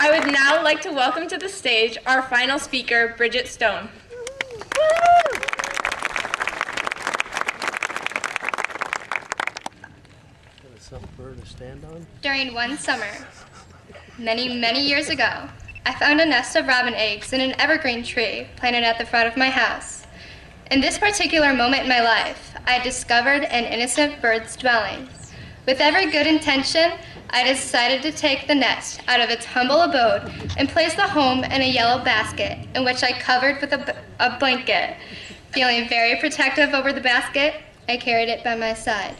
I would now like to welcome to the stage our final speaker, Bridgette Stone. To stand on? During one summer, many, many years ago, I found a nest of robin eggs in an evergreen tree planted at the front of my house. In this particular moment in my life, I discovered an innocent bird's dwelling. With every good intention, I decided to take the nest out of its humble abode and place the home in a yellow basket in which I covered with a blanket. Feeling very protective over the basket, I carried it by my side.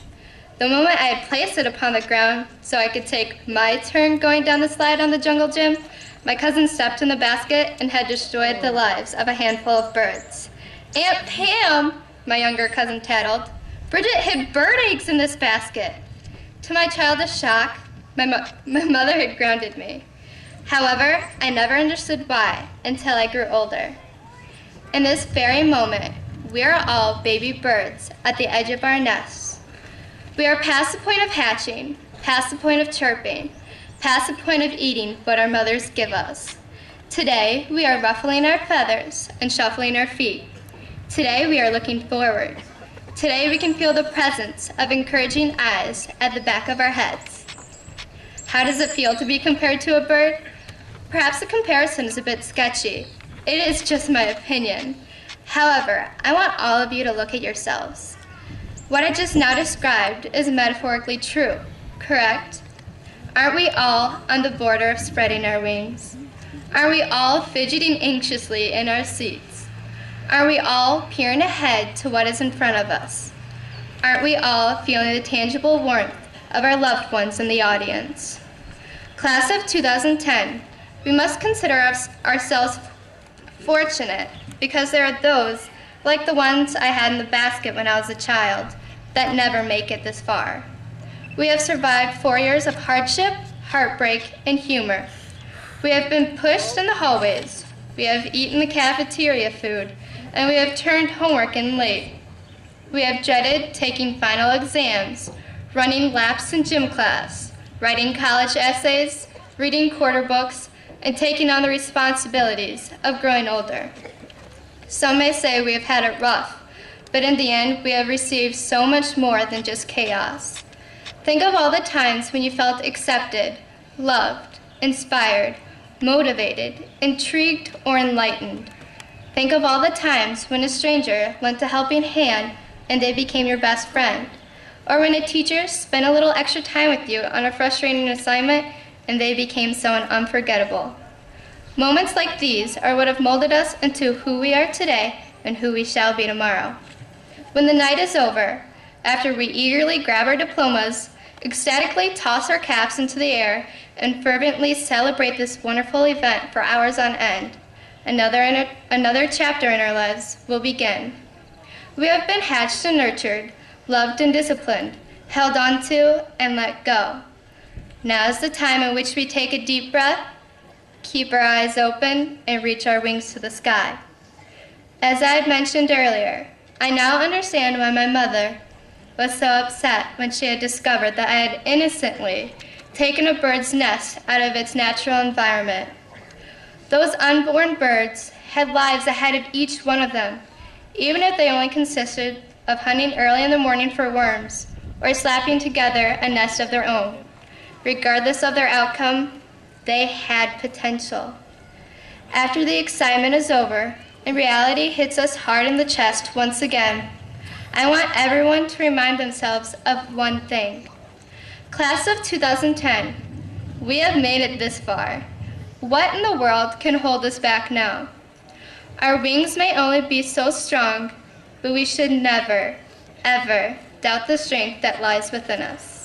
The moment I had placed it upon the ground so I could take my turn going down the slide on the jungle gym, my cousin stepped in the basket and had destroyed the lives of a handful of birds. "Aunt Pam," my younger cousin tattled, "Bridgette hid bird eggs in this basket." To my childish shock, my mother had grounded me. However, I never understood why until I grew older. In this very moment, we are all baby birds at the edge of our nests. We are past the point of hatching, past the point of chirping, past the point of eating what our mothers give us. Today, we are ruffling our feathers and shuffling our feet. Today, we are looking forward. Today, we can feel the presence of encouraging eyes at the back of our heads. How does it feel to be compared to a bird? Perhaps the comparison is a bit sketchy. It is just my opinion. However, I want all of you to look at yourselves. What I just now described is metaphorically true, correct? Aren't we all on the border of spreading our wings? Aren't we all fidgeting anxiously in our seats? Aren't we all peering ahead to what is in front of us? Aren't we all feeling the tangible warmth of our loved ones in the audience? Class of 2010, we must consider ourselves fortunate because there are those, like the ones I had in the basket when I was a child, that never make it this far. We have survived 4 years of hardship, heartbreak, and humor. We have been pushed in the hallways. We have eaten the cafeteria food, and we have turned homework in late. We have dreaded taking final exams, running laps in gym class, writing college essays, reading quarter books, and taking on the responsibilities of growing older. Some may say we have had it rough, but in the end, we have received so much more than just chaos. Think of all the times when you felt accepted, loved, inspired, motivated, intrigued, or enlightened. Think of all the times when a stranger lent a helping hand and they became your best friend, or when a teacher spent a little extra time with you on a frustrating assignment and they became someone unforgettable. Moments like these are what have molded us into who we are today and who we shall be tomorrow. When the night is over, after we eagerly grab our diplomas, ecstatically toss our caps into the air, and fervently celebrate this wonderful event for hours on end, another chapter in our lives will begin. We have been hatched and nurtured, loved and disciplined, held on to and let go. Now is the time in which we take a deep breath, keep our eyes open, and reach our wings to the sky. As I had mentioned earlier, I now understand why my mother was so upset when she had discovered that I had innocently taken a bird's nest out of its natural environment. Those unborn birds had lives ahead of each one of them, even if they only consisted of hunting early in the morning for worms or slapping together a nest of their own. Regardless of their outcome, they had potential. After the excitement is over and reality hits us hard in the chest once again, I want everyone to remind themselves of one thing. Class of 2010, we have made it this far. What in the world can hold us back now? Our wings may only be so strong, but we should never, ever doubt the strength that lies within us.